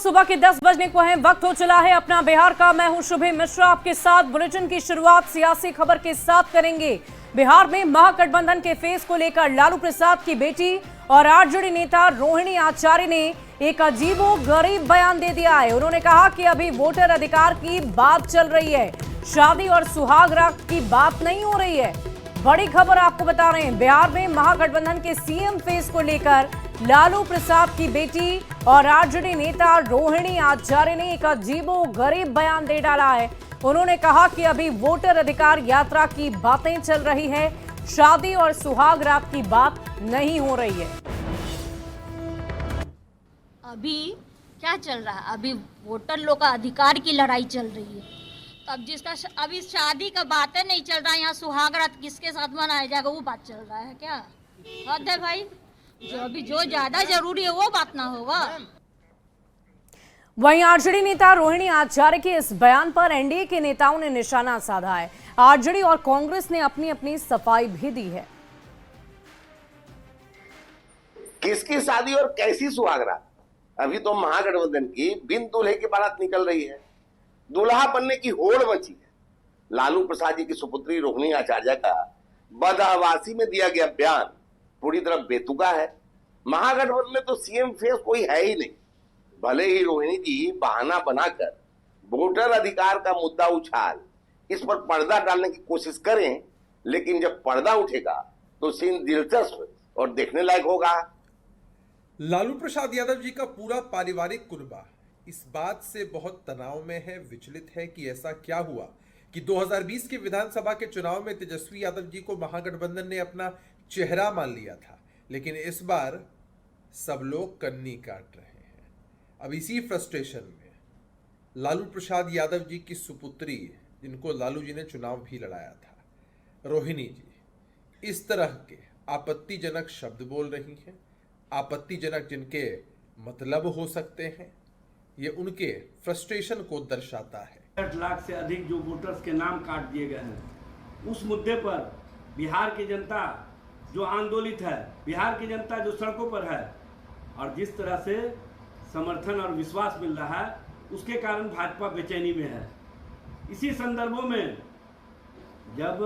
सुबह के 10 बजने को है, वक्त हो चला है अपना बिहार का। मैं हूं शुभे मिश्रा, आपके साथ बुलेटिन की शुरुआत सियासी खबर के साथ करेंगे। बिहार में महागठबंधन के फेस को लेकर लालू प्रसाद की बेटी और आरजेडी नेता रोहिणी आचार्य ने एक अजीबोगरीब बयान दे दिया है। उन्होंने कहा कि अभी वोटर अधिकार की बात चल रही है, शादी और सुहाग रात की बात नहीं हो रही है। बड़ी खबर आपको बता रहे हैं, बिहार में महागठबंधन के सीएम फेस को लेकर लालू प्रसाद की बेटी और आरजेडी नेता रोहिणी आचार्य ने एक अजीबोगरीब बयान दे डाला है। उन्होंने कहा कि अभी वोटर अधिकार यात्रा की बातें चल रही है, शादी और सुहाग रात की बात नहीं हो रही है। अभी क्या चल रहा है? अभी वोटर लोग का अधिकार की लड़ाई चल रही है। तब जिसका अभी शादी का बातें नहीं चल रहा है, यहाँ सुहाग रात किसके साथ मनाया जाएगा वो बात चल रहा है क्या? हद है भाई, जो ज्यादा जरूरी है वो बात ना होगा। वहीं आरजेडी नेता रोहिणी आचार्य के इस बयान पर एनडीए के नेताओं ने निशाना साधा है। आरजेडी और कांग्रेस ने अपनी अपनी सफाई भी दी है। किसकी शादी और कैसी सुहागरात? अभी तो महागठबंधन की बिन दूल्हे की बारात निकल रही है, दूल्हा बनने की होड़ मची है। लालू प्रसाद जी की सुपुत्री रोहिणी आचार्य का बदहवासी में दिया गया बयान पूरी तरह बेतुका है। महागठबंधन में तो सीएम फेस कोई है ही नहीं। भले ही रोहिणी जी बहाना बनाकर वोटर अधिकार का मुद्दा उछाल इस पर पर्दा डालने की कोशिश करें, लेकिन जब पर्दा उठेगा तो सीन दिलचस्प और देखने लायक होगा। लालू प्रसाद यादव जी का पूरा पारिवारिक कुनबा इस बात से बहुत तनाव में है, विचलित है कि ऐसा क्या हुआ कि 2020 के विधानसभा के चुनाव में तेजस्वी यादव जी को महागठबंधन ने अपना चेहरा मान लिया था, लेकिन इस बार सब लोग कन्नी काट रहे हैं। अब इसी फ्रस्ट्रेशन में लालू प्रसाद यादव जी की सुपुत्री, जिनको लालू जी ने चुनाव भी लड़ाया था, रोहिणी जी, इस तरह के आपत्तिजनक शब्द बोल रही हैं। आपत्तिजनक जिनके मतलब हो सकते हैं, ये उनके फ्रस्ट्रेशन को दर्शाता है। 60 लाख से अधिक जो वोटर्स के नाम काट दिए गए हैं, उस मुद्दे पर बिहार की जनता जो आंदोलित है, बिहार की जनता जो सड़कों पर है, और जिस तरह से समर्थन और विश्वास मिल रहा है, उसके कारण भाजपा बेचैनी में है। इसी संदर्भों में जब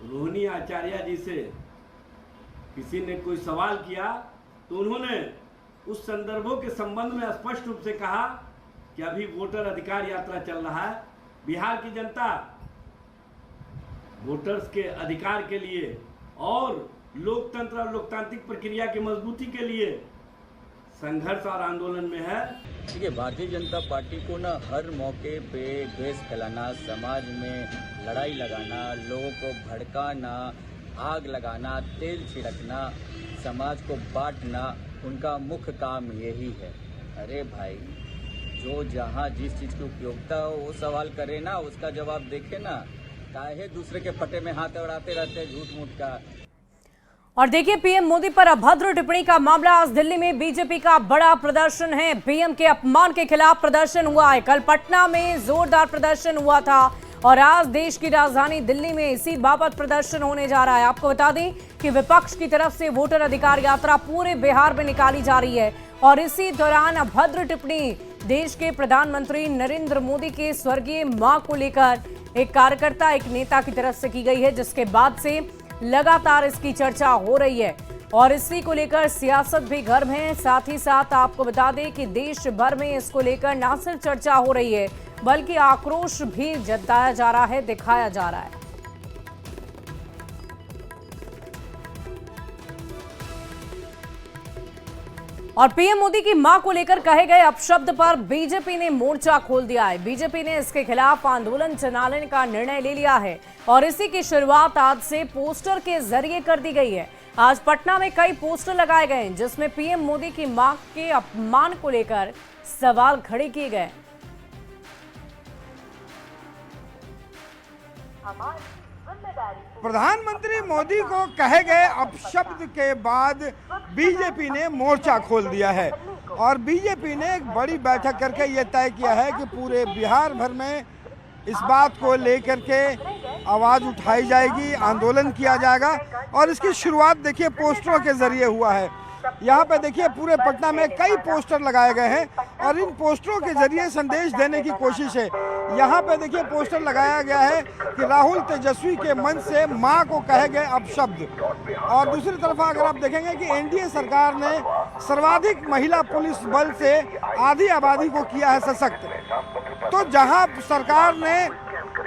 रोहिणी आचार्य जी से किसी ने कोई सवाल किया तो उन्होंने उस संदर्भों के संबंध में स्पष्ट रूप से कहा कि अभी वोटर अधिकार यात्रा चल रहा है। बिहार की जनता वोटर्स के अधिकार के लिए और लोकतंत्र और लोकतांत्रिक प्रक्रिया की मजबूती के लिए संघर्ष और आंदोलन में है। देखिए, भारतीय जनता पार्टी को ना हर मौके पे द्वेष फैलाना, समाज में लड़ाई लगाना, लोगों को भड़काना, आग लगाना, तेल छिड़कना, समाज को बांटना, उनका मुख्य काम यही है। अरे भाई, जो जहाँ जिस चीज़ की उपयोगिता हो वो सवाल करे ना, उसका जवाब देखे ना। काहे दूसरे के फटे में हाथ अड़ाते रहते झूठ मूठ का। और देखिए, पीएम मोदी पर अभद्र टिप्पणी का मामला। आज दिल्ली में बीजेपी का बड़ा प्रदर्शन है। पीएम के अपमान के खिलाफ प्रदर्शन हुआ है। कल पटना में जोरदार प्रदर्शन हुआ था और आज देश की राजधानी दिल्ली में इसी बाबत प्रदर्शन होने जा रहा है। आपको बता दें कि विपक्ष की तरफ से वोटर अधिकार यात्रा पूरे बिहार में निकाली जा रही है और इसी दौरान अभद्र टिप्पणी देश के प्रधानमंत्री नरेंद्र मोदी के स्वर्गीय मां को लेकर एक कार्यकर्ता, एक नेता की तरफ से की गई है, जिसके बाद से लगातार इसकी चर्चा हो रही है और इसी को लेकर सियासत भी गर्म है। साथ ही साथ आपको बता दें कि देश भर में इसको लेकर न सिर्फ चर्चा हो रही है, बल्कि आक्रोश भी जताया जा रहा है, दिखाया जा रहा है। और पीएम मोदी की मां को लेकर कहे गए अपशब्द पर बीजेपी ने मोर्चा खोल दिया है। बीजेपी ने इसके खिलाफ आंदोलन चलाने का निर्णय ले लिया है और इसी की शुरुआत आज से पोस्टर के जरिए कर दी गई है। आज पटना में कई पोस्टर लगाए गए हैं, जिसमें पीएम मोदी की मां के अपमान को लेकर सवाल खड़े किए गए। प्रधानमंत्री मोदी को कहे गए अपशब्द के बाद बीजेपी ने मोर्चा खोल दिया है और बीजेपी ने एक बड़ी बैठक करके ये तय किया है कि पूरे बिहार भर में इस बात को लेकर के आवाज़ उठाई जाएगी, आंदोलन किया जाएगा और इसकी शुरुआत देखिए पोस्टरों के जरिए हुआ है। यहाँ पे देखिए पूरे पटना में कई पोस्टर लगाए गए हैं और इन पोस्टरों के जरिए संदेश देने की कोशिश है। यहाँ पे देखिए पोस्टर लगाया गया है कि राहुल तेजस्वी के मन से मां को कहे गए अपशब्द। और दूसरी तरफ अगर आप देखेंगे कि एनडीए सरकार ने सर्वाधिक महिला पुलिस बल से आधी आबादी को किया है सशक्त। तो जहाँ सरकार ने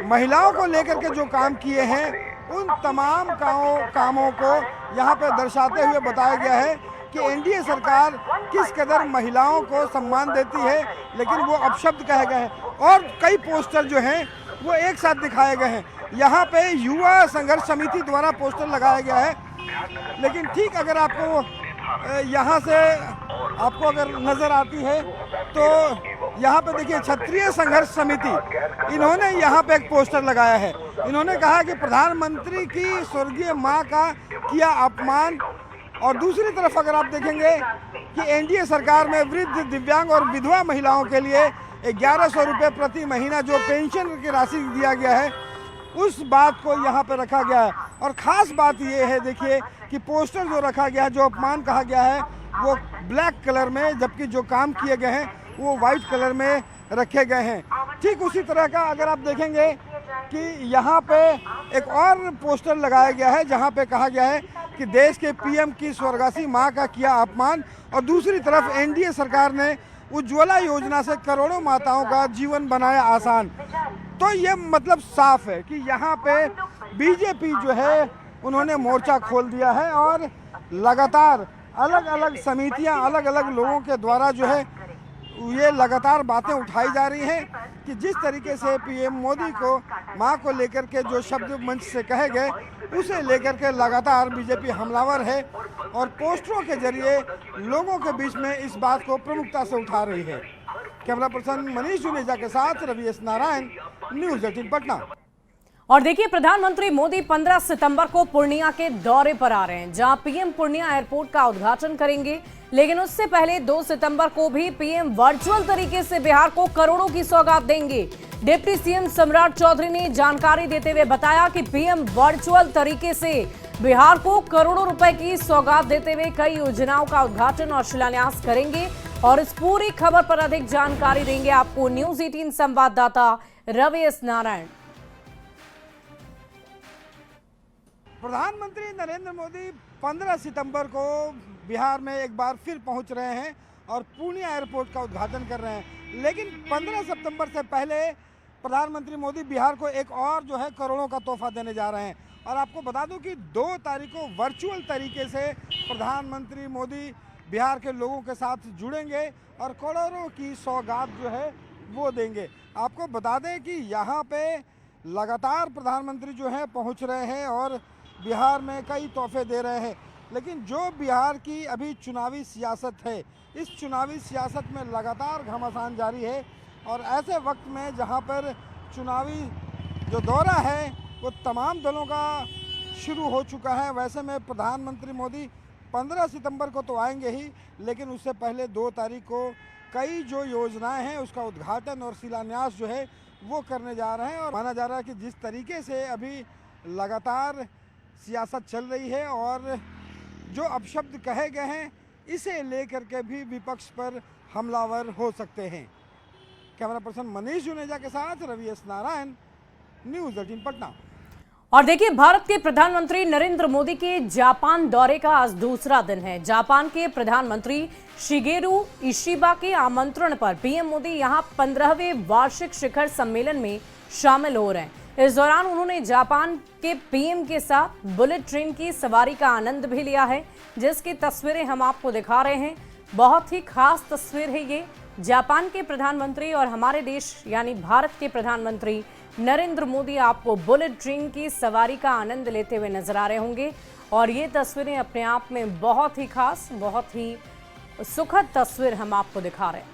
महिलाओं को लेकर के जो काम किए हैं उन तमाम कामों को यहाँ पे दर्शाते हुए बताया गया है कि एनडीए सरकार किस कदर महिलाओं को सम्मान देती है, लेकिन वो अपशब्द कहे गए हैं। और कई पोस्टर जो हैं वो एक साथ दिखाए गए हैं। यहाँ पे युवा संघर्ष समिति द्वारा पोस्टर लगाया गया है, लेकिन ठीक अगर आपको यहाँ से आपको अगर नज़र आती है तो यहाँ पे देखिए क्षत्रिय संघर्ष समिति, इन्होंने यहाँ पे एक पोस्टर लगाया है। इन्होंने कहा कि प्रधानमंत्री की स्वर्गीय मां का किया अपमान। और दूसरी तरफ अगर आप देखेंगे कि एनडीए सरकार में वृद्ध, दिव्यांग और विधवा महिलाओं के लिए 1100 रुपये प्रति महीना जो पेंशन की राशि दिया गया है, उस बात को यहाँ पे रखा गया है। और ख़ास बात ये है देखिए कि पोस्टर जो रखा गया है, जो अपमान कहा गया है, वो ब्लैक कलर में, जबकि जो काम किए गए हैं वो वाइट कलर में रखे गए हैं। ठीक उसी तरह का अगर आप देखेंगे कि यहाँ पे एक और पोस्टर लगाया गया है जहाँ पे कहा गया है कि देश के पीएम की स्वर्गवासी मां का किया अपमान। और दूसरी तरफ एनडीए सरकार ने उज्ज्वला योजना से करोड़ों माताओं का जीवन बनाया आसान। तो ये मतलब साफ है कि यहाँ पे बीजेपी जो है उन्होंने मोर्चा खोल दिया है और लगातार अलग अलग समितियां, अलग अलग लोगों के द्वारा जो है ये लगातार बातें उठाई जा रही हैं कि जिस तरीके से पीएम मोदी को मां को लेकर के जो शब्द मंच से कहे गए, उसे लेकर के लगातार बीजेपी हमलावर है और पोस्टरों के जरिए लोगों के बीच में इस बात को प्रमुखता से उठा रही है। कैमरा पर्सन मनीष जुनेजा के साथ रवि एस नारायण, न्यूज़ 18 पटना। और देखिए प्रधानमंत्री मोदी 15 सितंबर को पूर्णिया के दौरे पर आ रहे हैं, जहां पीएम पूर्णिया एयरपोर्ट का उद्घाटन करेंगे। लेकिन उससे पहले 2 सितंबर को भी पीएम वर्चुअल तरीके से बिहार को करोड़ों की सौगात देंगे। डिप्टी सीएम सम्राट चौधरी ने जानकारी देते हुए बताया कि पीएम वर्चुअल तरीके से बिहार को करोड़ों रुपए की सौगात देते हुए कई योजनाओं का उद्घाटन और शिलान्यास करेंगे। और इस पूरी खबर पर अधिक जानकारी देंगे आपको न्यूज़ 18 संवाददाता रवि एस नारायण। प्रधानमंत्री नरेंद्र मोदी 15 सितंबर को बिहार में एक बार फिर पहुंच रहे हैं और पूर्णिया एयरपोर्ट का उद्घाटन कर रहे हैं। लेकिन 15 सितंबर से पहले प्रधानमंत्री मोदी बिहार को एक और जो है करोड़ों का तोहफा देने जा रहे हैं। और आपको बता दूं कि 2 तारीख को वर्चुअल तरीके से प्रधानमंत्री मोदी बिहार के लोगों के साथ जुड़ेंगे और करोड़ों की सौगात जो है वो देंगे। आपको बता दें कि यहाँ पे लगातार प्रधानमंत्री जो है पहुँच रहे हैं और बिहार में कई तोहफे दे रहे हैं। लेकिन जो बिहार की अभी चुनावी सियासत है, इस चुनावी सियासत में लगातार घमासान जारी है। और ऐसे वक्त में जहां पर चुनावी जो दौरा है वो तमाम दलों का शुरू हो चुका है, वैसे में प्रधानमंत्री मोदी 15 सितंबर को तो आएंगे ही, लेकिन उससे पहले 2 तारीख को कई जो योजनाएं हैं उसका उद्घाटन और शिलान्यास जो है वो करने जा रहे हैं। और माना जा रहा है कि जिस तरीके से अभी लगातार सियासत चल रही है और जो अपशब्द कहे गए हैं, इसे लेकर के भी विपक्ष पर हमलावर हो सकते हैं। कैमरा पर्सन मनीष जुनेजा के साथ रवि एस नारायण, न्यूज़ 18 पटना। और देखिए भारत के प्रधानमंत्री नरेंद्र मोदी के जापान दौरे का आज दूसरा दिन है। जापान के प्रधानमंत्री शिगेरू इशिबा के आमंत्रण पर पीएम मोदी यहां 15वें वार्षिक शिखर सम्मेलन में शामिल हो रहे हैं। इस दौरान उन्होंने जापान के पीएम के साथ बुलेट ट्रेन की सवारी का आनंद भी लिया है, जिसकी तस्वीरें हम आपको दिखा रहे हैं। बहुत ही खास तस्वीर है ये। जापान के प्रधानमंत्री और हमारे देश यानी भारत के प्रधानमंत्री नरेंद्र मोदी आपको बुलेट ट्रेन की सवारी का आनंद लेते हुए नजर आ रहे होंगे। और ये तस्वीरें अपने आप में बहुत ही खास, बहुत ही सुखद तस्वीर हम आपको दिखा रहे हैं।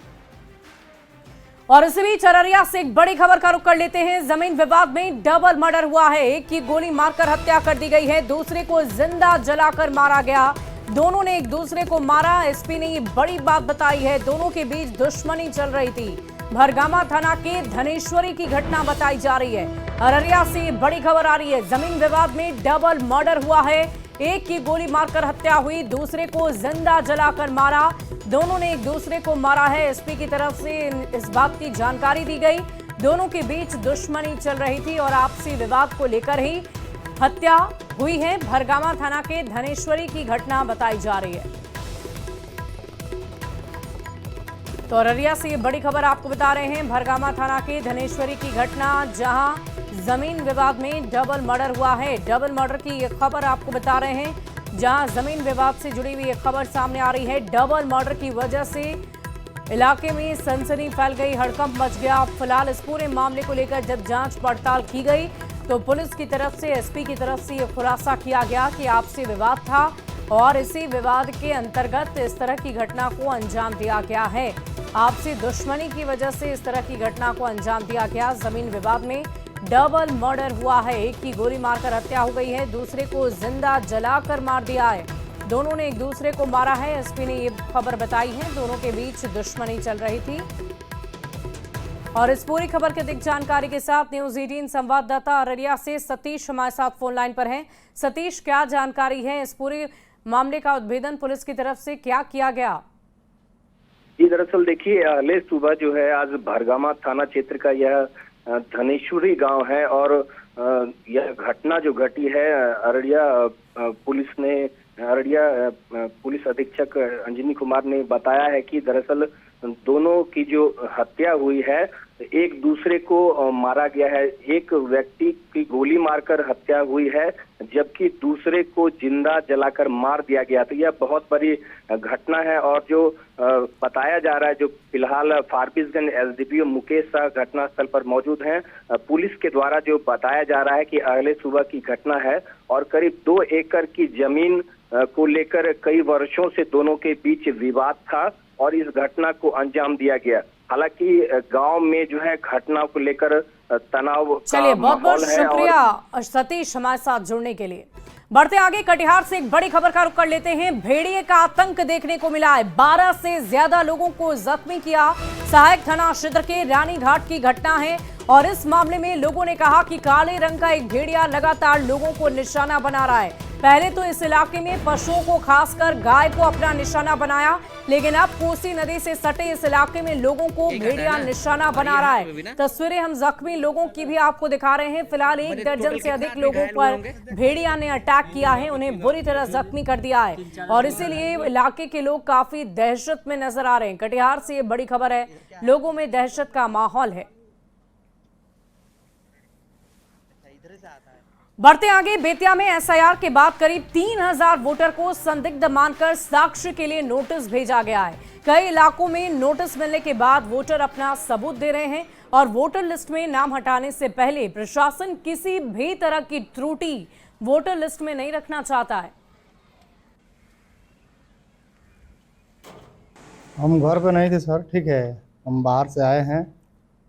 और इसी बीच अररिया से एक बड़ी खबर का रुख कर लेते हैं। जमीन विवाद में डबल मर्डर हुआ है। एक की गोली मारकर हत्या कर दी गई है, दूसरे को जिंदा जलाकर मारा गया। दोनों ने एक दूसरे को मारा। एसपी ने ये बड़ी बात बताई है। दोनों के बीच दुश्मनी चल रही थी। भरगामा थाना के धनेश्वरी की घटना बताई जा रही है। अररिया से बड़ी खबर आ रही है। जमीन विवाद में डबल मर्डर हुआ है। एक की गोली मारकर हत्या हुई, दूसरे को जिंदा जलाकर मारा। दोनों ने एक दूसरे को मारा है। एसपी की तरफ से इस बात की जानकारी दी गई। दोनों के बीच दुश्मनी चल रही थी और आपसी विवाद को लेकर ही हत्या हुई है। भरगामा थाना के धनेश्वरी की घटना बताई जा रही है। तो अररिया से ये बड़ी खबर आपको बता रहे हैं। भरगामा थाना के धनेश्वरी की घटना, जहां जमीन विवाद में डबल मर्डर हुआ है। डबल मर्डर की ये खबर आपको बता रहे हैं, जहां जमीन विवाद से जुड़ी हुई ये खबर सामने आ रही है। डबल मर्डर की वजह से इलाके में सनसनी फैल गई, हड़कंप मच गया। फिलहाल इस पूरे मामले को लेकर जब जांच पड़ताल की गई तो पुलिस की तरफ से, एसपी की तरफ से ये खुलासा किया गया कि आपसी विवाद था और इसी विवाद के अंतर्गत इस तरह की घटना को अंजाम दिया गया है। आपसी दुश्मनी की वजह से इस तरह की घटना को अंजाम दिया गया। जमीन विवाद में डबल मर्डर हुआ है। एक की गोली मारकर हत्या हो गई है, दूसरे को जिंदा जलाकर मार दिया है। दोनों ने एक दूसरे को मारा है। एसपी ने ये खबर बताई है। दोनों के बीच दुश्मनी चल रही थी। और इस पूरी खबर की अधिक जानकारी के साथ न्यूज 18 संवाददाता अररिया से सतीश हमारे साथ फोन लाइन पर हैं। सतीश, क्या जानकारी है इस पूरे मामले का उद्भेदन पुलिस की तरफ से क्या किया गया? जी, दरअसल देखिए, अगले सुबह जो है आज भरगामा थाना क्षेत्र का यह धनेश्वरी गांव है और यह घटना जो घटी है, अररिया पुलिस अधीक्षक अंजनी कुमार ने बताया है कि दरअसल दोनों की जो हत्या हुई है, एक दूसरे को मारा गया है। एक व्यक्ति की गोली मारकर हत्या हुई है, जबकि दूसरे को जिंदा जलाकर मार दिया गया। तो यह बहुत बड़ी घटना है और जो बताया जा रहा है, जो फिलहाल फारबिसगंज एसडीपीओ मुकेश शाह घटनास्थल पर मौजूद हैं। पुलिस के द्वारा जो बताया जा रहा है कि अगले सुबह की घटना है और करीब 2 एकड़ की जमीन को लेकर कई वर्षों से दोनों के बीच विवाद था और इस घटना को अंजाम दिया गया। हालांकि गांव में जो है घटना को लेकर तनाव। चलिए, बहुत बहुत शुक्रिया सतीश हमारे साथ जुड़ने के लिए। बढ़ते आगे, कटिहार से एक बड़ी खबर का रुख कर लेते हैं। भेड़िए का आतंक देखने को मिला है। 12 से ज्यादा लोगों को जख्मी किया। सहायक थाना क्षेत्र के रानी घाट की घटना है और इस मामले में लोगों ने कहा कि काले रंग का एक भेड़िया लगातार लोगों को निशाना बना रहा है। पहले तो इस इलाके में पशुओं को, खासकर गाय को अपना निशाना बनाया, लेकिन अब कोसी नदी से सटे इस इलाके में लोगों को भेड़िया निशाना बना रहा है। तस्वीरें हम जख्मी लोगों की भी आपको दिखा रहे हैं। फिलहाल 1 दर्जन से अधिक लोगों पर भेड़िया ने अटैक किया है, उन्हें बुरी तरह जख्मी कर दिया है और इसीलिए इलाके के लोग काफी दहशत में नजर आ रहे हैं। कटिहार से ये बड़ी खबर है, लोगों में दहशत का माहौल है। बढ़ते आगे, बेतिया में एसआईआर के बाद करीब 3000 वोटर को संदिग्ध मानकर साक्ष्य के लिए नोटिस भेजा गया है। कई इलाकों में नोटिस मिलने के बाद वोटर अपना सबूत दे रहे हैं और वोटर लिस्ट में नाम हटाने से पहले प्रशासन किसी भी तरह की त्रुटि वोटर लिस्ट में नहीं रखना चाहता है। हम घर पे नहीं थे सर, ठीक है, हम बाहर से आए हैं।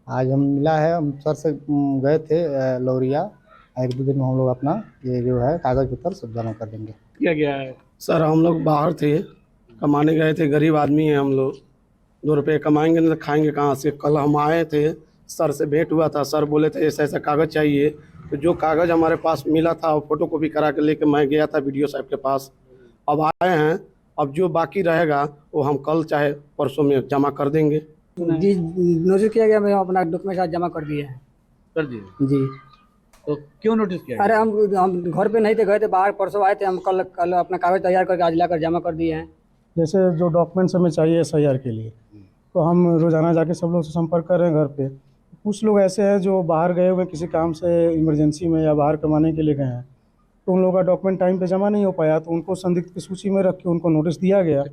आज हम मिला है, हम सर से गए थे लौरिया। 1-2 दिन में हम लोग अपना ये जो है कागज पत्र सब जमा कर देंगे। किया गया है सर, हम लोग बाहर थे, कमाने गए थे, गरीब आदमी हैं हम लोग, 2 रुपये कमाएंगे नहीं तो खाएंगे कहाँ से। कल हम आए थे, सर से भेंट हुआ था, सर बोले थे ऐसा ऐसा कागज़ चाहिए। तो जो कागज़ हमारे पास मिला था वो फोटो कॉपी करा के लेके मैं गया था BDO साहब के पास। अब आए हैं, अब जो बाकी रहेगा वो हम कल चाहे परसों में जमा कर देंगे। जी, नोटिस किया गया, मैं अपना डॉक्यूमेंट जमा कर दिए हैं। कर दिए जी। तो क्यों नोटिस किया? अरे हम घर पे नहीं थे, गए थे बाहर, परसों आए थे, हम कल अपना कागज तैयार करके आज लाकर जमा कर दिए हैं। जैसे जो डॉक्यूमेंट्स हमें चाहिए एसआईआर के लिए, तो हम रोज़ाना जाके सब लोग से संपर्क कर रहे हैं घर पे। कुछ लोग ऐसे हैं जो बाहर गए हुए किसी काम से, इमरजेंसी में या बाहर कमाने के लिए गए हैं, तो उन लोगों का डॉक्यूमेंट टाइम पे जमा नहीं हो पाया, तो उनको संदिग्ध की सूची में रख के उनको नोटिस दिया गया।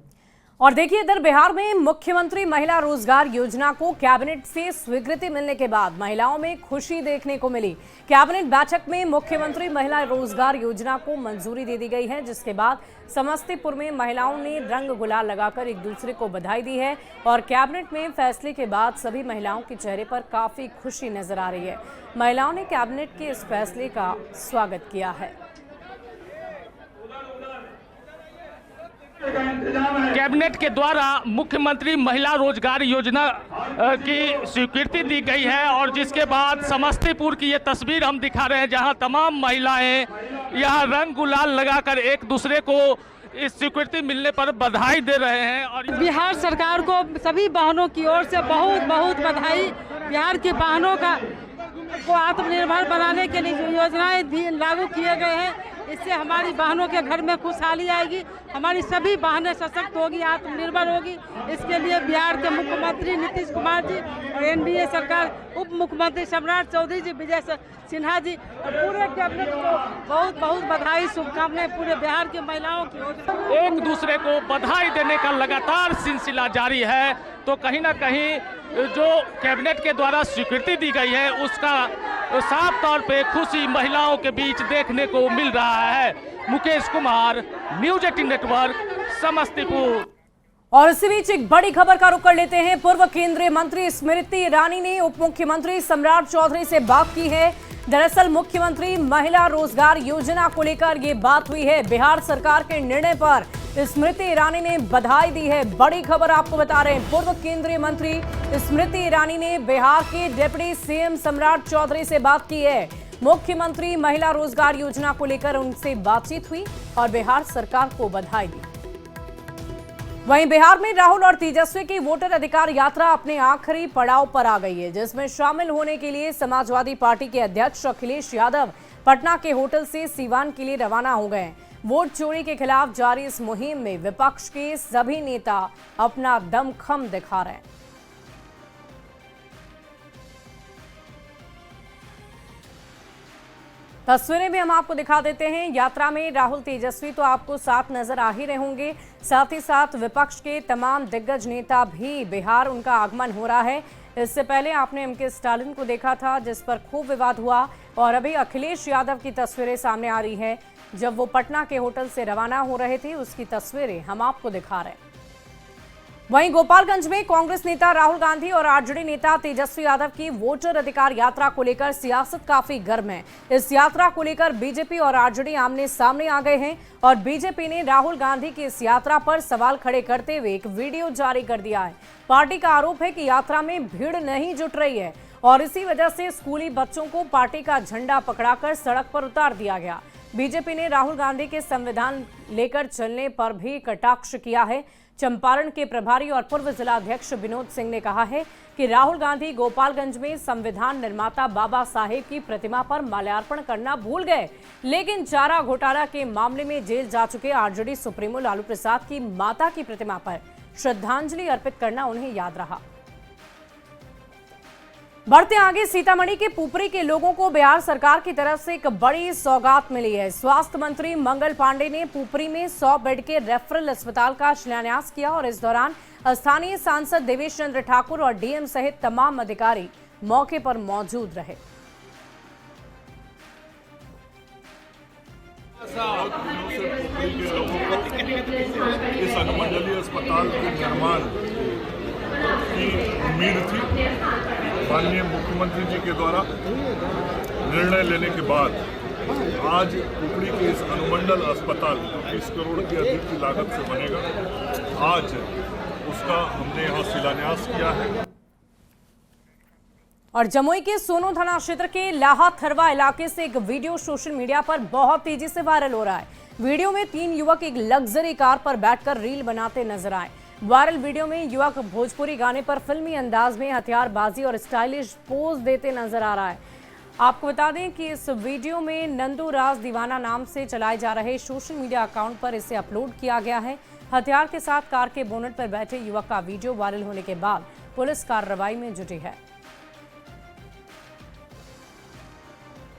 और देखिए, इधर बिहार में मुख्यमंत्री महिला रोजगार योजना को कैबिनेट से स्वीकृति मिलने के बाद महिलाओं में खुशी देखने को मिली। कैबिनेट बैठक में मुख्यमंत्री महिला रोजगार योजना को मंजूरी दे दी गई है, जिसके बाद समस्तीपुर में महिलाओं ने रंग गुलाल लगाकर एक दूसरे को बधाई दी है और कैबिनेट में फैसले के बाद सभी महिलाओं के चेहरे पर काफी खुशी नजर आ रही है। महिलाओं ने कैबिनेट के इस फैसले का स्वागत किया है। कैबिनेट के द्वारा मुख्यमंत्री महिला रोजगार योजना की स्वीकृति दी गई है और जिसके बाद समस्तीपुर की ये तस्वीर हम दिखा रहे हैं, जहां तमाम महिलाएं यहाँ रंग गुलाल लगाकर एक दूसरे को इस स्वीकृति मिलने पर बधाई दे रहे हैं। और बिहार सरकार को सभी वाहनों की ओर से बहुत बहुत बधाई। बिहार की वाहनों को आत्मनिर्भर बनाने के लिए जो योजनाएं भी लागू किए गए हैं, इससे हमारी बहनों के घर में खुशहाली आएगी, हमारी सभी बहनें सशक्त होगी, आत्मनिर्भर होगी। इसके लिए बिहार के मुख्यमंत्री नीतीश कुमार जी और एनडीए सरकार, उप मुख्यमंत्री सम्राट चौधरी जी, विजय सिन्हा जी और पूरे कैबिनेट को बहुत बहुत बधाई, शुभकामनाएं पूरे बिहार की महिलाओं की ओर से। एक दूसरे को बधाई देने का लगातार सिलसिला जारी है। तो कहीं ना कहीं जो कैबिनेट के द्वारा स्वीकृति दी गई है, उसका साफ तौर पे खुशी महिलाओं के बीच देखने को मिल रहा है। Mukesh Kumar, news 18 network, Samastipur. और इसी बीच एक बड़ी खबर का रुख कर लेते हैं। पूर्व केंद्रीय मंत्री स्मृति ईरानी ने उप मुख्यमंत्री सम्राट चौधरी से बात की है। दरअसल मुख्यमंत्री महिला रोजगार योजना को लेकर ये बात हुई है। बिहार सरकार के निर्णय पर स्मृति ईरानी ने बधाई दी है। बड़ी खबर आपको बता रहे हैं। पूर्व केंद्रीय मंत्री स्मृति ईरानी ने बिहार के डिप्टी सीएम सम्राट चौधरी से बात की है। मुख्यमंत्री महिला रोजगार योजना को लेकर उनसे बातचीत हुई और बिहार सरकार को बधाई दी। वहीं बिहार में राहुल और तेजस्वी की वोटर अधिकार यात्रा अपने आखिरी पड़ाव पर आ गई है, जिसमें शामिल होने के लिए समाजवादी पार्टी के अध्यक्ष अखिलेश यादव पटना के होटल से सीवान के लिए रवाना हो गए। वोट चोरी के खिलाफ जारी इस मुहिम में विपक्ष के सभी नेता अपना दमखम दिखा रहे हैं। तस्वीरें भी हम आपको दिखा देते हैं। यात्रा में राहुल तेजस्वी तो आपको साथ नजर आ ही रहे होंगे, साथ ही साथ विपक्ष के तमाम दिग्गज नेता भी बिहार उनका आगमन हो रहा है। इससे पहले आपने एमके स्टालिन को देखा था, जिस पर खूब विवाद हुआ, और अभी अखिलेश यादव की तस्वीरें सामने आ रही है। जब वो पटना के होटल से रवाना हो रहे थे, उसकी तस्वीरें हम आपको दिखा रहे हैं। वहीं गोपालगंज में कांग्रेस नेता राहुल गांधी और आरजेडी नेता तेजस्वी यादव की वोटर अधिकार यात्रा को लेकर सियासत काफी गर्म है। इस यात्रा को लेकर बीजेपी और आरजेडी आमने सामने आ गए हैं और बीजेपी ने राहुल गांधी की इस यात्रा पर सवाल खड़े करते हुए एक वीडियो जारी कर दिया है। पार्टी का आरोप है कि यात्रा में भीड़ नहीं जुट रही है और इसी वजह से स्कूली बच्चों को पार्टी का झंडा पकड़ाकर सड़क पर उतार दिया गया। बीजेपी ने राहुल गांधी के संविधान लेकर चलने पर भी कटाक्ष किया है। चंपारण के प्रभारी और पूर्व जिलाध्यक्ष विनोद सिंह ने कहा है कि राहुल गांधी गोपालगंज में संविधान निर्माता बाबा साहेब की प्रतिमा पर माल्यार्पण करना भूल गए, लेकिन चारा घोटाला के मामले में जेल जा चुके आरजेडी सुप्रीमो लालू प्रसाद की माता की प्रतिमा पर श्रद्धांजलि अर्पित करना उन्हें याद रहा। बढ़ते आगे, सीतामढ़ी के पुपरी के लोगों को बिहार सरकार की तरफ से एक बड़ी सौगात मिली है। स्वास्थ्य मंत्री मंगल पांडे ने पुपरी में 100 बेड के रेफरल अस्पताल का शिलान्यास किया और इस दौरान स्थानीय सांसद देवेश चंद्र ठाकुर और डीएम सहित तमाम अधिकारी मौके पर मौजूद रहे। इस अनुमंडलीय अस्पताल के निर्माण की उम्मीद थी। माननीय मुख्यमंत्री जी के द्वारा निर्णय लेने के बाद आज पुपरी के इस अनुमंडल अस्पताल 20 करोड़ की अधिक की लागत से बनेगा। आज उसका हमने यहाँ शिलान्यास किया है। और जमुई के सोनो थाना क्षेत्र के लाहा थरवा इलाके से एक वीडियो सोशल मीडिया पर बहुत तेजी से वायरल हो रहा है। वीडियो में 3 युवक एक लग्जरी कार पर बैठकर रील बनाते नजर आए। वायरल वीडियो में युवक भोजपुरी गाने पर फिल्मी अंदाज में हथियारबाजी और स्टाइलिश पोज देते नजर आ रहा है। आपको बता दें कि इस वीडियो में नंदू राज दीवाना नाम से चलाए जा रहे सोशल मीडिया अकाउंट पर इसे अपलोड किया गया है। हथियार के साथ कार के बोनट पर बैठे युवक का वीडियो वायरल होने के बाद पुलिस कार्रवाई में जुटी है।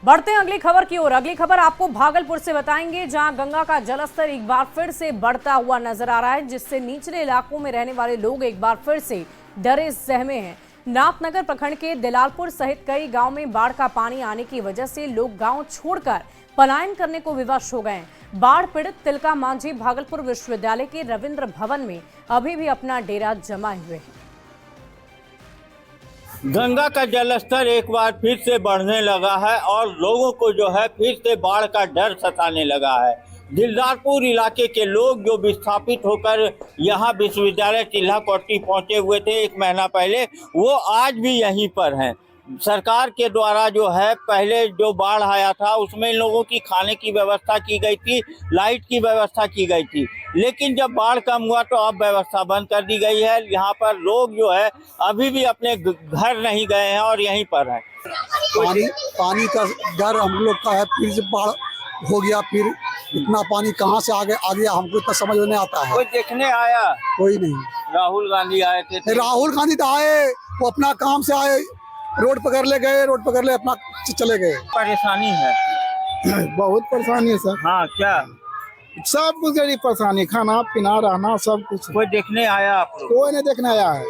बढ़ते हैं अगली खबर की ओर। अगली खबर आपको भागलपुर से बताएंगे, जहां गंगा का जलस्तर एक बार फिर से बढ़ता हुआ नजर आ रहा है, जिससे निचले इलाकों में रहने वाले लोग एक बार फिर से डरे सहमे हैं। नाथनगर प्रखंड के दिलालपुर सहित कई गांव में बाढ़ का पानी आने की वजह से लोग गांव छोड़कर पलायन करने को विवश हो गए। बाढ़ पीड़ित तिलका मांझी भागलपुर विश्वविद्यालय के रविंद्र भवन में अभी भी अपना डेरा जमाए हुए हैं। गंगा का जलस्तर एक बार फिर से बढ़ने लगा है और लोगों को जो है फिर से बाढ़ का डर सताने लगा है। दिलदारपुर इलाके के लोग जो विस्थापित होकर यहाँ विश्वविद्यालय चिल्हा कोटी पहुँचे हुए थे 1 महीना पहले, वो आज भी यहीं पर हैं। सरकार के द्वारा जो है पहले जो बाढ़ आया था उसमें इन लोगों की खाने की व्यवस्था की गई थी, लाइट की व्यवस्था की गई थी, लेकिन जब बाढ़ कम हुआ तो अब व्यवस्था बंद कर दी गई है। यहाँ पर लोग जो है अभी भी अपने घर नहीं गए हैं और यहीं पर है। पानी का डर हम लोग का है, फिर से बाढ़ हो गया, फिर इतना पानी कहाँ से आ गया हमको इतना समझ में नहीं आता है। कोई देखने आया? कोई नहीं। राहुल गांधी आए थे। राहुल गांधी तो आए, वो अपना काम से आए, रोड पकड़ ले गए, रोड पकड़ ले अपना चले गए। परेशानी है, बहुत परेशानी है सर। हाँ, क्या सब कुछ गरीब परेशानी, खाना पीना रहना सब कुछ। कोई देखने आया आप लोग? कोई नहीं देखने आया है।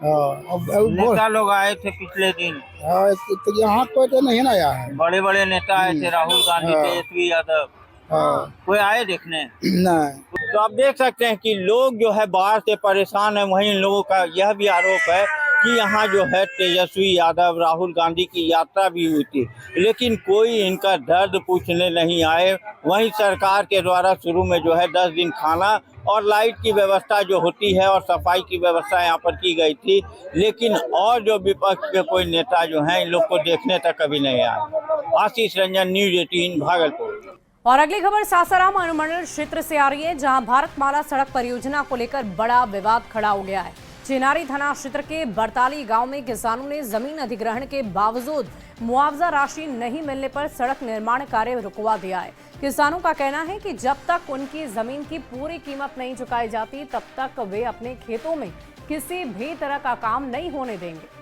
नेता लोग आए थे पिछले दिन, तो यहाँ कोई तो नहीं आया है। बड़े बड़े नेता आए थे, राहुल गांधी, तेजस्वी यादव, कोई आए देखने? नहीं। तो आप देख सकते हैं कि लोग जो है बाढ़ से परेशान है। वहीं इन लोगों का यह भी आरोप है कि यहाँ जो है तेजस्वी यादव, राहुल गांधी की यात्रा भी हुई थी, लेकिन कोई इनका दर्द पूछने नहीं आए। वहीं सरकार के द्वारा शुरू में जो है 10 दिन खाना और लाइट की व्यवस्था जो होती है और सफाई की व्यवस्था यहाँ पर की गई थी, लेकिन और जो विपक्ष के कोई नेता जो हैं इन लोग को देखने तक कभी नहीं आए। आशीष रंजन, न्यूज़ 18 भागलपुर। और अगली खबर सासाराम अनुमंडल क्षेत्र से आ रही है, जहां भारतमाला सड़क परियोजना को लेकर बड़ा विवाद खड़ा हो गया है। चिनारी थाना क्षेत्र के बरताली गांव में किसानों ने जमीन अधिग्रहण के बावजूद मुआवजा राशि नहीं मिलने पर सड़क निर्माण कार्य रुकवा दिया है। किसानों का कहना है कि जब तक उनकी जमीन की पूरी कीमत नहीं चुकाई जाती तब तक वे अपने खेतों में किसी भी तरह का काम नहीं होने देंगे।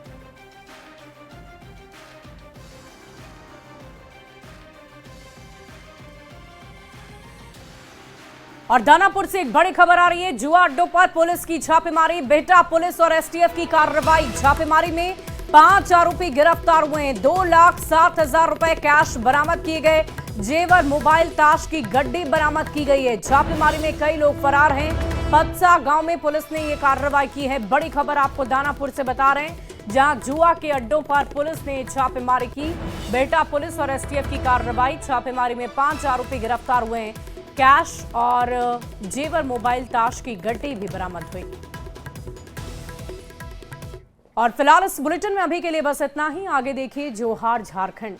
और दानापुर से एक बड़ी खबर आ रही है, जुआ अड्डों पर पुलिस की छापेमारी। बेहटा पुलिस और एसटीएफ की कार्रवाई। छापेमारी में 5 आरोपी गिरफ्तार हुए हैं। 2,07,000 रुपए कैश बरामद किए गए। जेवर, मोबाइल, ताश की गड्डी बरामद की गई है। छापेमारी में कई लोग फरार हैं। पत्सा गांव में पुलिस ने ये कार्रवाई की है। बड़ी खबर आपको दानापुर से बता रहे हैं, जहां जुआ के अड्डों पर पुलिस ने छापेमारी की। बेहटा पुलिस और एसटीएफ की कार्रवाई। छापेमारी में 5 आरोपी गिरफ्तार हुए हैं। कैश और जेवर, मोबाइल, ताश की गड्डी भी बरामद हुई। और फिलहाल इस बुलेटिन में अभी के लिए बस इतना ही। आगे देखिए जोहार झारखंड।